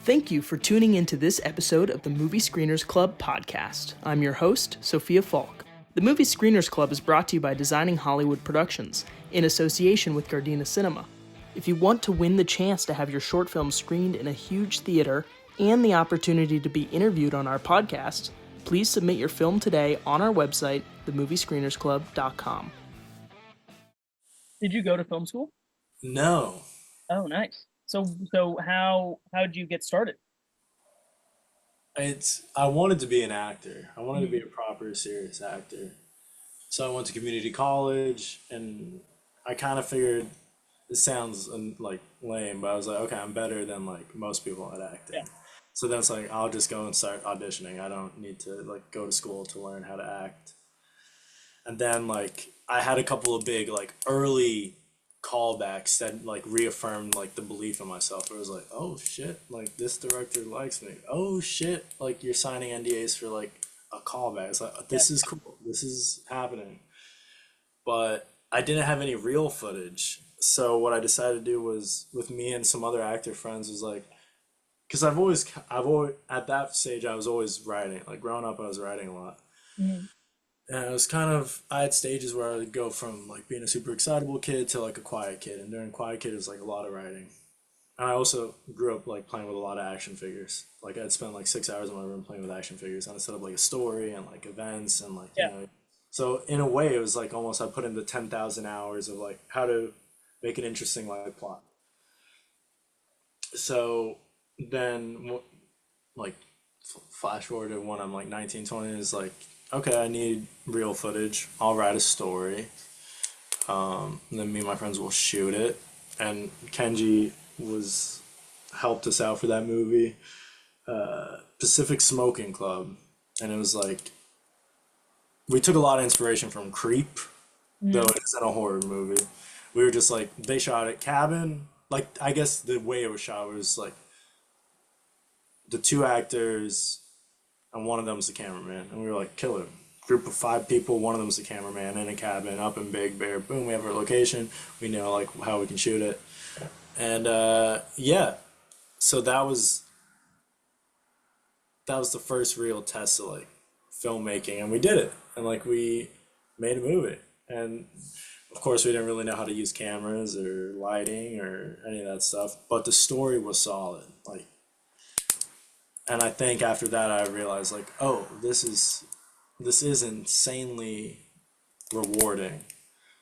Thank you for tuning into this episode of the Movie Screeners Club podcast. I'm your host, Sophia Falk. The Movie Screeners Club is brought to you by Designing Hollywood Productions, in association with Gardena Cinema. If you want to win the chance to have your short film screened in a huge theater and the opportunity to be interviewed on our podcast, please submit your film today on our website, themoviescreenersclub.com. Did you go to film school? No. Oh, nice. So how'd you get started? I wanted to be an actor. I wanted to be a proper serious actor. So I went to community college and I kind of figured this sounds like lame, but I was like, okay, I'm better than like most people at acting. Yeah. So that's like I'll just go and start auditioning. I don't need to like go to school to learn how to act. And then like I had a couple of big like early callbacks that like reaffirmed like the belief in myself. It was like, oh shit, like this director likes me. Oh shit, like you're signing NDAs for like a callback. It's like this is cool. This is happening. But I didn't have any real footage. So what I decided to do was with me and some other actor friends was like, because I've always at that stage I was always writing. Like growing up, I was writing a lot. Mhm. And it was kind of, I had stages where I would go from like being a super excitable kid to like a quiet kid. And during quiet kid, it was like a lot of writing. And I also grew up like playing with a lot of action figures. Like I'd spend like 6 hours in my room playing with action figures. And I set up like a story and like events and like, you Yeah. know. So in a way, it was like almost I put in the 10,000 hours of like how to make an interesting like plot. So then like flash forward to when I'm like 19, 20 is like, okay, I need real footage. I'll write a story. And then me and my friends will shoot it. And Kenji was helped us out for that movie, Pacific Smoking Club. And it was like we took a lot of inspiration from Creep, though it isn't a horror movie. We were just like they shot it cabin. Like I guess the way it was shot was like the two actors and one of them was the cameraman, and we were like, killer. Group of 5 people, one of them's the cameraman in a cabin up in Big Bear. Boom, we have our location. We know like how we can shoot it, and yeah. So that was the first real test of like filmmaking, and we did it, and like we made a movie, and of course we didn't really know how to use cameras or lighting or any of that stuff, but the story was solid, like. And I think after that I realized like, oh, this is insanely rewarding.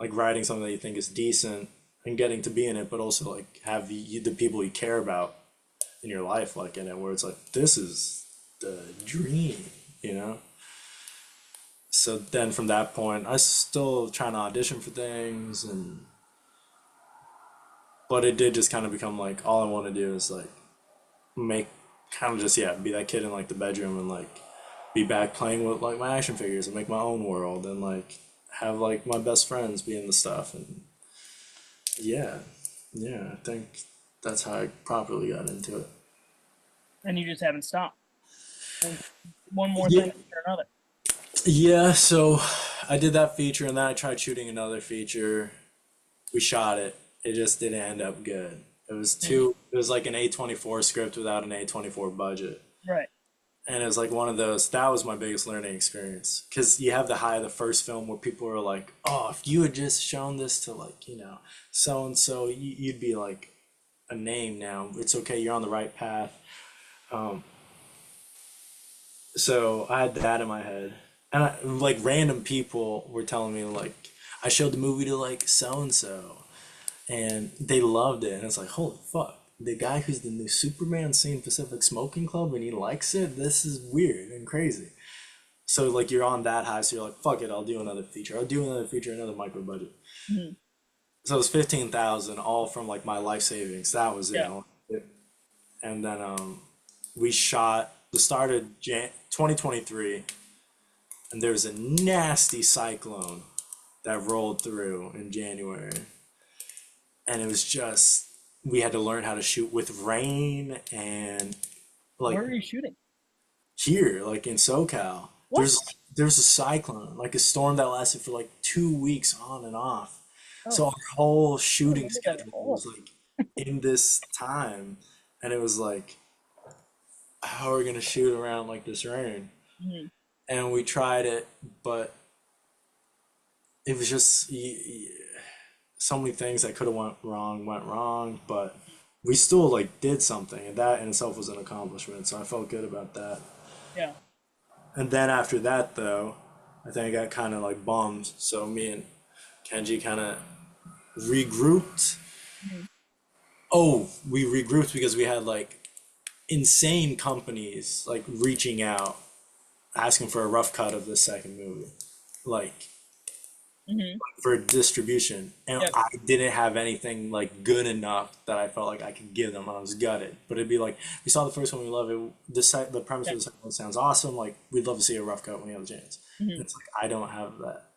Like writing something that you think is decent and getting to be in it, but also like have the people you care about in your life like in it, where it's like this is the dream, you know. So then from that point, I still trying to audition for things, and but it did just kind of become like all I want to do is like make kind of just be that kid in like the bedroom and like be back playing with like my action figures and make my own world and like have like my best friends be in the stuff. And yeah, yeah, I think that's how I properly got into it. And you just haven't stopped. One more Yeah, thing after another. yeah. So I did that feature and then I tried shooting another feature. We shot it. It just didn't end up good. It was too. It was like an A24 script without an A24 budget. Right. And it was like one of those, that was my biggest learning experience. Because you have the high of the first film where people are like, oh, if you had just shown this to like, you know, so and so, you'd be like a name now. It's okay, you're on the right path. Um, so I had that in my head. And like random people were telling me, like, I showed the movie to like so and so, and they loved it. And it's like, holy fuck. The guy who's the new Superman seen Pacific Smoking Club and he likes it. This is weird and crazy. So like you're on that high, so you're like, fuck it, I'll do another feature. I'll do another feature, another micro budget. Mhm. So it was 15,000, all from like my life savings. That was Yeah. it. And then we shot the start of 2023, and there was a nasty cyclone that rolled through in January, and it was just we had to learn how to shoot with rain and like Where are you shooting? here, like in SoCal, What? there's a cyclone, like a storm that lasted for like 2 weeks on and off. So Oh, our whole I shooting remember that at schedule all. was like in this time, and it was like how are we gonna shoot around like this rain? Mhm. And we tried it, but it was just so many things that could have went wrong, but we still like did something, and that in itself was an accomplishment. So I felt good about that. Yeah. And then after that, though, I think I got kind of like bummed. So me and Kenji kind of regrouped. Mhm. Oh, we regrouped because we had like insane companies like reaching out, asking for a rough cut of the second movie, like Mhm. for distribution. And Yep. I didn't have anything like good enough that I felt like I could give them. I was gutted. But it'd be like, we saw the first one, we love it. The premise Yeah. of the second one sounds awesome. Like, we'd love to see a rough cut when we have a chance. Mhm. And it's like, I don't have that.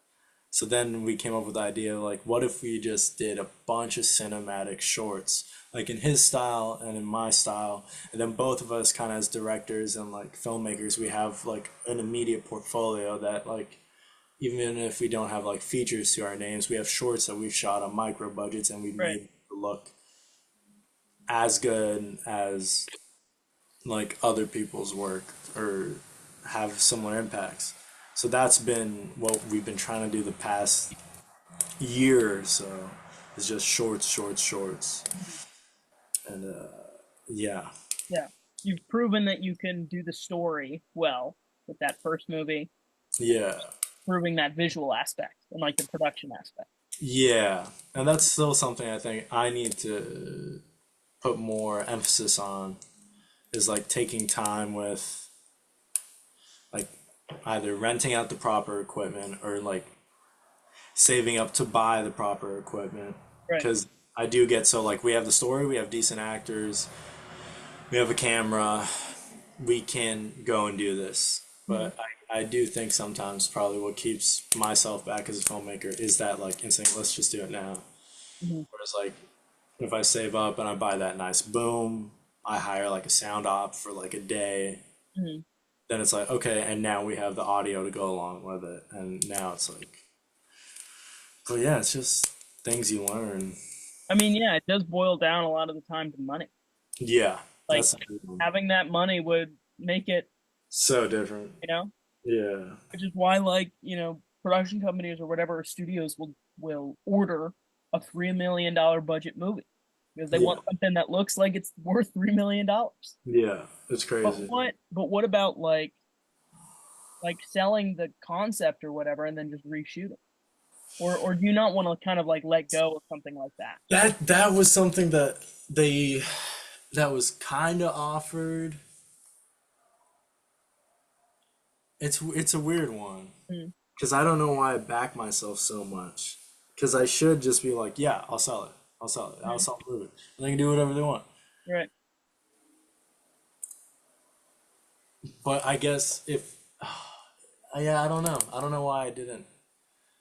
So then we came up with the idea of like, what if we just did a bunch of cinematic shorts, like in his style and in my style, and then both of us kind of as directors and like filmmakers, we have like an immediate portfolio that like even if we don't have like features to our names, we have shorts that we've shot on micro budgets and we've Right. made it look as good as like other people's work or have similar impacts. So that's been what we've been trying to do the past year or so is just shorts, shorts, shorts. Mhm. And yeah, Yeah. You've proven that you can do the story well with that first movie, yeah, proving that visual aspect and like the production aspect. yeah. And that's still something I think I need to put more emphasis on is like taking time with like either renting out the proper equipment or like saving up to buy the proper equipment Right. because I do get so like we have the story, we have decent actors, we have a camera, we can go and do this. Mhm. But I do think sometimes probably what keeps myself back as a filmmaker is that like instinct, let's just do it now. Mhm. Whereas like if I save up and I buy that nice boom, I hire like a sound op for like a day, Mhm. then it's like okay, and now we have the audio to go along with it, and now it's like, but yeah, it's just things you learn. I mean, yeah, it does boil down a lot of the time to money. Yeah, Like that's a big one. having that money would make it, So different. you know, Yeah, which is why like, production companies or whatever studios will order a $3 million budget movie because they yeah, want something that looks like it's worth $3 million. yeah. It's crazy. But what about like selling the concept or whatever and then just reshoot it? Or do you not want to kind of like let go of something like that? That was something that they that was kind of offered. It's a weird one Mm, because I don't know why I back myself so much. Because I should just be like, yeah, I'll sell it. I'll sell it. I'll mm, sell the movie. And they can do whatever they want. right. But I guess if yeah, I don't know. I don't know why I didn't.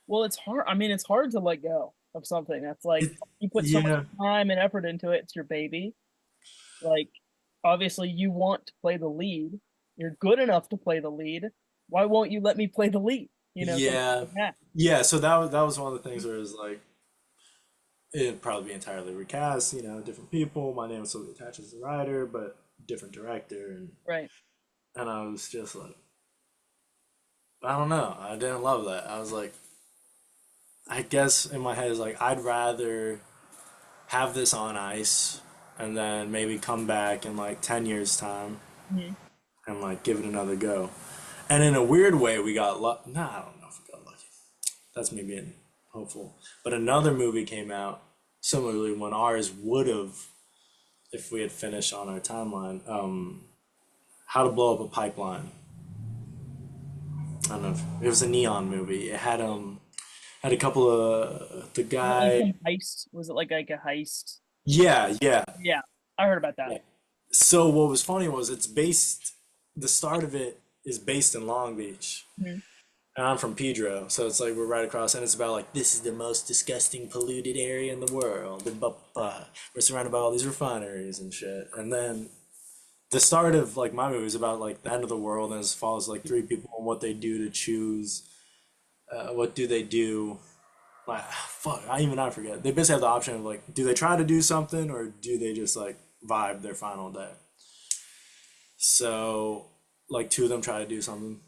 Well, it's hard. I mean, it's hard to let go of something that's like It, you put so much yeah, time and effort into it. It's your baby. Like, obviously, you want to play the lead. You're good enough to play the lead. Why won't you let me play the lead? Something yeah, like that. yeah. So that was one of the things where it was like it'd probably be entirely recast. Different people. My name was still attached as the writer, but different director, Right. and I was just like, I don't know. I didn't love that. I was like, I guess in my head is like, I'd rather have this on ice and then maybe come back in like 10 years time Mhm. and like give it another go. And in a weird way, we got lucky. Nah, I don't know if we got lucky. That's me being hopeful. But another movie came out similarly when ours would have, if we had finished on our timeline. How to Blow Up a Pipeline. I don't know. It was a neon movie. It had a couple of the Like guy. some heist. Was it like a heist? Yeah, yeah, Yeah, I heard about that. yeah. So what was funny was it's based. The start of it is based in Long Beach, Mhm. and I'm from Pedro, so it's like we're right across, and it's about like this is the most disgusting polluted area in the world, and blah, blah, blah. We're surrounded by all these refineries and shit, and then the start of like my movie is about like the end of the world, and it follows like three people and what they do to choose. What do they do? Like, fuck, I forget. They basically have the option of like, do they try to do something or do they just like vibe their final day? So like two of them try to do something,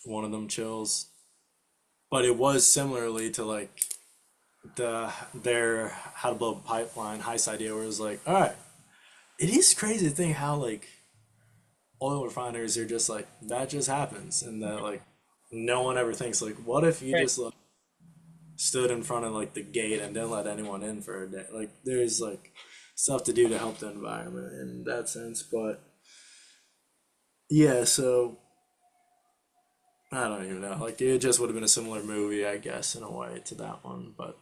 one of them chills. But it was similarly to like their how to blow up a pipeline heist idea, where it was like, all right, it is crazy to think how like oil refineries are just like that just happens, and that like no one ever thinks like, what if you Right. just like stood in front of like the gate and didn't let anyone in for a day? Like there's like stuff to do to help the environment in that sense. But yeah, so I don't even know. Like it just would have been a similar movie, I guess, in a way to that one. But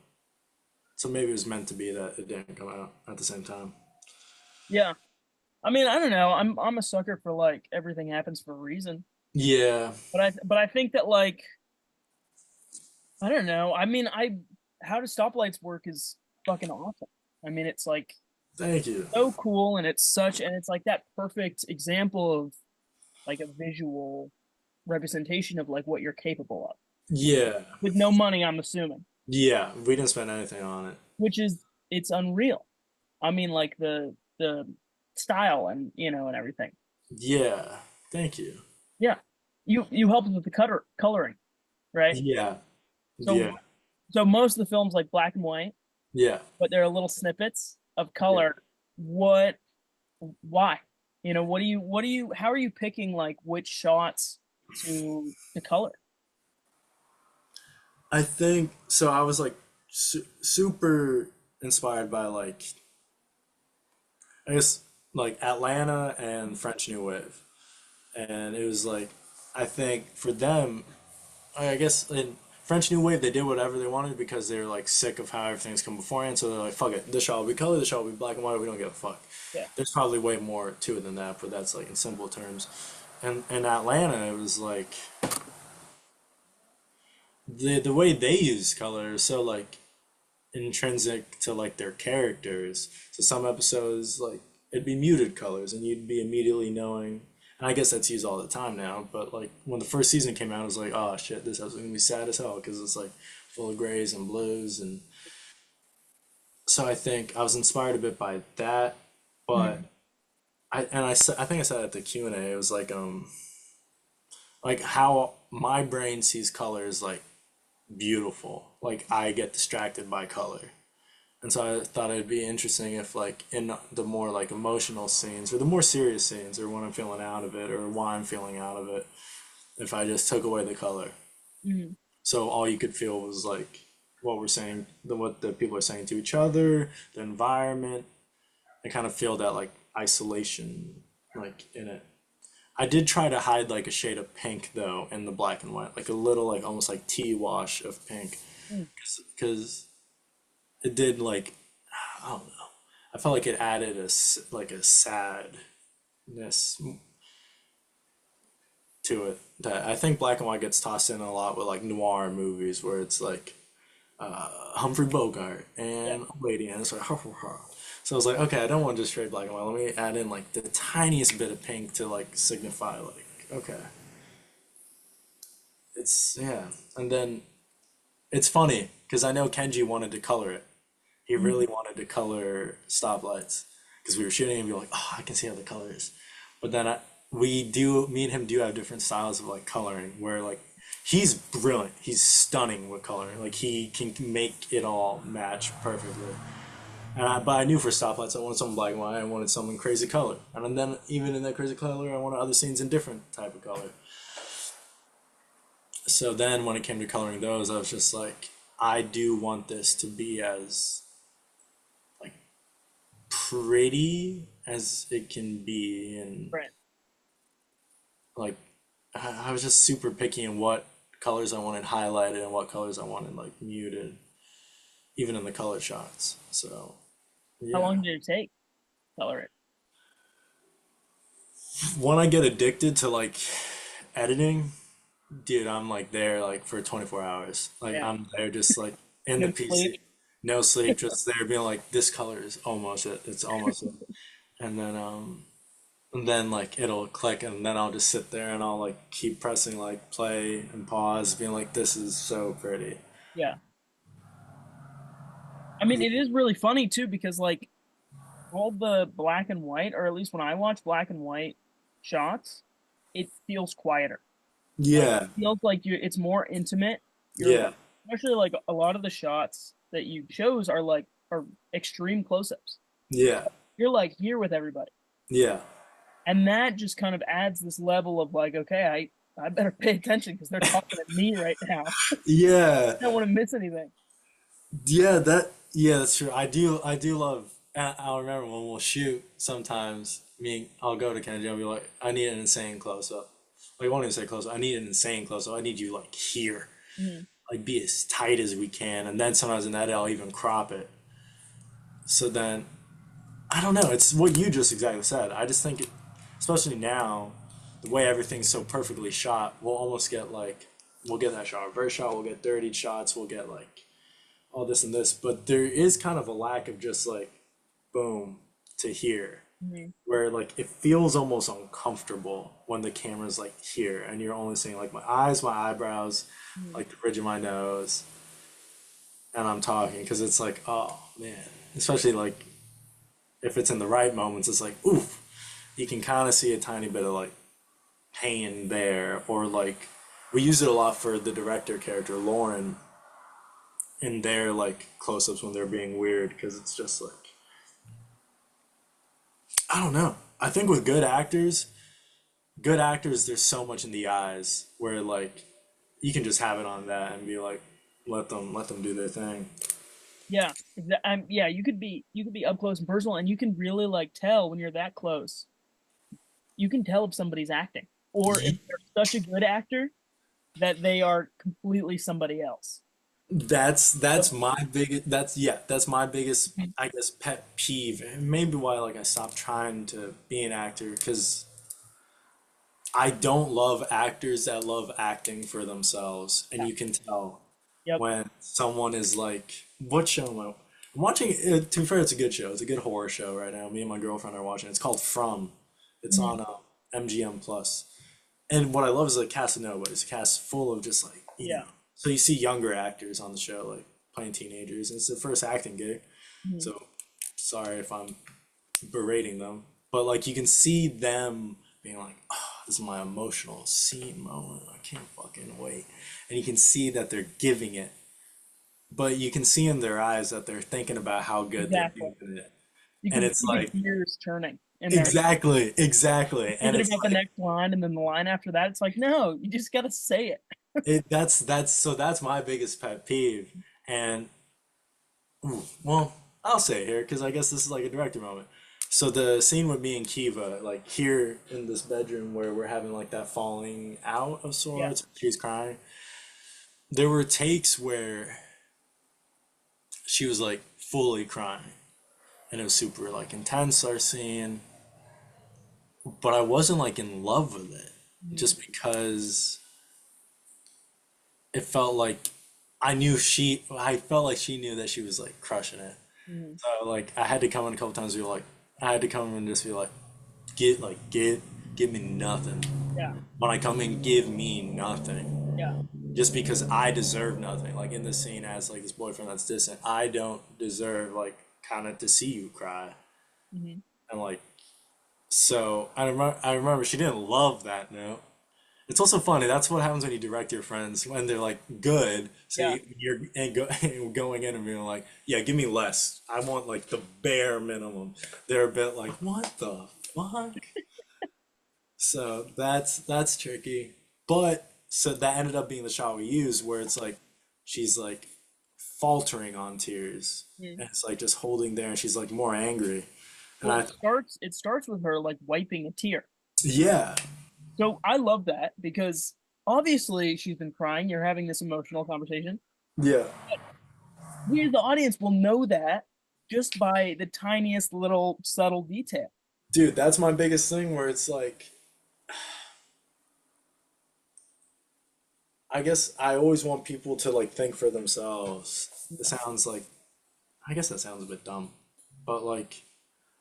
so maybe it was meant to be that it didn't come out at the same time. Yeah. I mean, I don't know. I'm a sucker for like everything happens for a reason. Yeah, But I think that like I don't know. I mean, I how do stoplights work is fucking awesome. I mean, it's like thank you. so cool and it's like that perfect example of like a visual representation of like what you're capable of Yeah, with no money, I'm assuming, yeah. We didn't spend anything on it. which is it's unreal. I mean, like the style and and everything. Yeah, thank you. Yeah, you helped with the coloring, right? Yeah, So yeah, so most of the films like black and white, yeah, but there are little snippets of yeah. color. What? Why? What do you? How are you picking like which shots to color? I think so. I was like super inspired by like I guess like Atlanta and French New Wave, and it was like I think for them, I guess in French New Wave they did whatever they wanted because they were like sick of how everything's come beforehand. So they're like, fuck it, this shot will be color, this shot will be black and white. We don't give a fuck. Yeah. There's probably way more to it than that, but that's like in simple terms. And in Atlanta, it was like the way they use color is so like intrinsic to like their characters. So some episodes like it'd be muted colors and you'd be immediately knowing. And I guess that's used all the time now, but like when the first season came out, I was like, oh shit, this episode's gonna be sad as hell because it's like full of grays and blues. And so I think I was inspired a bit by that, but Mhm. I think I said at the Q&A, it was like how my brain sees color is like beautiful. Like I get distracted by color. And so I thought it'd be interesting if, like, in the more like emotional scenes or the more serious scenes, or when I'm feeling out of it, or why I'm feeling out of it, if I just took away the color, Mhm. so all you could feel was like what we're saying, what the people are saying to each other, the environment, and kind of feel that like isolation, like in it. I did try to hide like a shade of pink though in the black and white, like a little like almost like tea wash of pink, Mhm. because it did like I don't know. I felt like it added like a sadness to it that I think black and white gets tossed in a lot with like noir movies where it's like Humphrey Bogart Yeah. and a lady and it's like ha, ha, ha. So I was like, okay, I don't want just straight black and white. Let me add in like the tiniest bit of pink to like signify like okay, it's yeah. And then it's funny because I know Kenji wanted to color it. He really Mhm. wanted to color stoplights because we were shooting and we were like, oh, I can see how the color is. But then me and him do have different styles of like coloring where like he's brilliant. He's stunning with coloring. Like he can make it all match perfectly. But I knew for stoplights, I wanted something black and white. I wanted something crazy color. And then even in that crazy color, I wanted other scenes in different type of color. So then when it came to coloring those, I was just like, I do want this to be as like pretty as it can be, and Right. like I was just super picky in what colors I wanted highlighted and what colors I wanted like muted, even in the color shots. So How yeah, long did it take color it? when I get addicted to like editing, dude, I'm like there like for 24 hours. Like Yeah. I'm there just like in the No sleep. PC, no sleep, just there being like this color is almost it. It's almost it. And then like it'll click and then I'll just sit there and I'll like keep pressing like play and pause, being like, this is so pretty. Yeah. I mean, it is really funny too because like all the black and white, or at least when I watch black and white shots, it feels quieter. Like Yeah, it feels like it's more intimate. You're yeah, especially like a lot of the shots that you chose are extreme close-ups. yeah, You're like here with everybody. yeah, And that just kind of adds this level of like, okay, I better pay attention because they're talking at me right now. yeah, I don't want to miss anything. yeah, that's true. I do love. I'll remember when we'll shoot. Sometimes I'll go to Kenji. I'll be like, I need an insane close up. Like, I won't even say close up. I need an insane close up. I need you like here, Mhm. like be as tight as we can. And then sometimes in that I'll even crop it. So then I don't know. It's what you just exactly said. I just think, especially now, the way everything's so perfectly shot, we'll almost get like, we'll get that shot, reverse shot, we'll get dirtied shots, we'll get like all this and this, but there is kind of a lack of just like, boom, to here, Mhm. where like it feels almost uncomfortable when the camera's like here and you're only seeing like my eyes, my eyebrows, Mhm. like the bridge of my nose, and I'm talking because it's like, oh man, especially like if it's in the right moments, it's like, oof, you can kind of see a tiny bit of like pain there, or like we use it a lot for the director character Lauren in their like close-ups when they're being weird because it's just like I don't know. I think with good actors, there's so much in the eyes where like you can just have it on that and be like, let them do their thing. Yeah, yeah. You could be up close and personal, and you can really like tell when you're that close. You can tell if somebody's acting, or if they're such a good actor that they are completely somebody else. That's So, my biggest. That's yeah. That's my biggest. I guess pet peeve, and maybe why like I stopped trying to be an actor because I don't love actors that love acting for themselves, and yeah, you can tell yep. when someone is like, "What show am I?" I'm watching. To be fair, it's a good show. It's a good horror show right now. Me and my girlfriend are watching. It's called From. It's Mhm. on MGM Plus. And what I love is the cast of nobodies. A cast full of just like Yeah. So you see younger actors on the show, like playing teenagers. And it's their first acting gig. Mhm. So sorry if I'm berating them, but like you can see them being like, "Oh, this is my emotional scene moment. I can't fucking wait." And you can see that they're giving it, but you can see in their eyes that they're thinking about how good they're Exactly. doing it. You And can it's see the like, gears turning in there. exactly, exactly. And Thinking it's about the like, next line, and then the line after that. It's like, no, you just gotta say it. that's my biggest pet peeve. And well, I'll say it here because I guess this is like a director moment. So the scene with me and Kiva, like here in this bedroom where we're having like that falling out of Yeah. sorts, she's crying. There were takes where she was like fully crying, and it was super like intense our scene. But I wasn't like in love with it, Mhm. just because it felt like I felt like she knew that she was like crushing it. Mhm. So like I had to come in a couple times. Be like, I had to come in and just be like, get like give me nothing. Yeah. When I come in, give me nothing. Yeah. Just because I deserve nothing. Like in the scene as like this boyfriend that's distant, I don't deserve like kind of to see you cry. Mhm. And like so I remember she didn't love that note. It's also funny. That's what happens when you direct your friends when they're like good. So Yeah. you're and go, going in and being like, yeah, give me less. I want like the bare minimum. They're a bit like, what the fuck? So that's tricky. But so that ended up being the shot we used where it's like she's like faltering on tears. Mhm. And it's like just holding there and she's like more angry. And Well, I it starts with her like wiping a tear. yeah. So I love that because obviously she's been crying. You're having this emotional conversation. Yeah. We, as the audience, will know that just by the tiniest little subtle detail. Dude, that's my biggest thing where it's like I guess I always want people to like think for themselves. It sounds like I guess that sounds a bit dumb, but like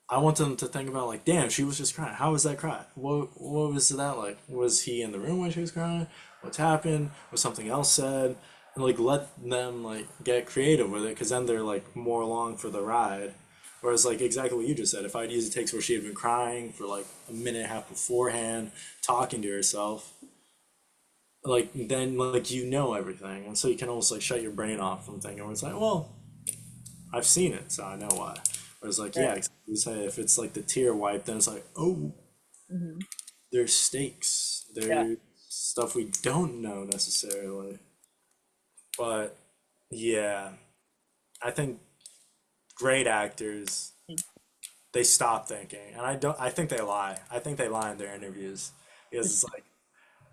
I want them to think about like, damn, she was just crying. How was that cry? What was that like? Was he in the room when she was crying? What's happened? Was something else said? And like let them like get creative with it, because then they're like more along for the ride. Whereas like exactly what you just said, if I'd used takes where she had been crying for like a minute and a half beforehand, talking to herself, like then like you know everything, and so you can almost like shut your brain off from thinking. Where it's like, well, I've seen it, so I know why. Whereas like Right. yeah, you say if it's like the tear wipe, then it's like oh, Hmm. there's stakes, Yeah. there's stuff we don't know necessarily. But yeah, I think great actors they stop thinking, and I think they lie. I think they lie in their interviews because it's like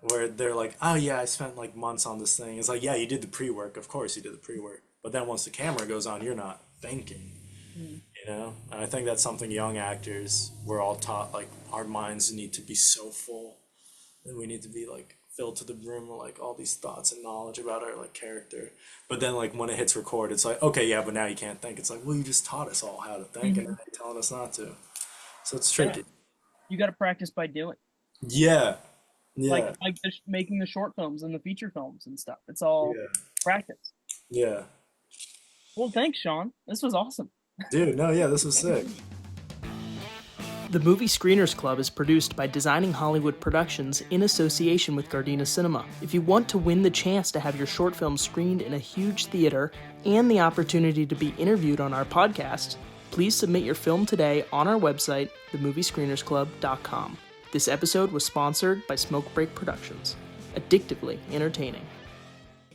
where they're like, oh yeah, I spent like months on this thing. It's like yeah, you did the pre-work, of course you did the pre-work, but then once the camera goes on, you're not thinking. Mm. You know, and I think that's something young actors we're all taught. Like our minds need to be so full, and we need to be like filled to the brim with like all these thoughts and knowledge about our like character. But then like when it hits record, it's like okay, yeah, but now you can't think. It's like well, you just taught us all how to think, and Hmm. now you're telling us not to. So it's Yeah. tricky. You got to practice by doing. Yeah, yeah, Making the short films and the feature films and stuff. It's all yeah, practice. yeah. Well, thanks, Sean. This was awesome. Dude, no, yeah, this was sick. The Movie Screeners Club is produced by Designing Hollywood Productions in association with Gardena Cinema. If you want to win the chance to have your short film screened in a huge theater and the opportunity to be interviewed on our podcast, please submit your film today on our website, themoviescreenersclub.com. This episode was sponsored by Smokebreak Productions. Addictively entertaining.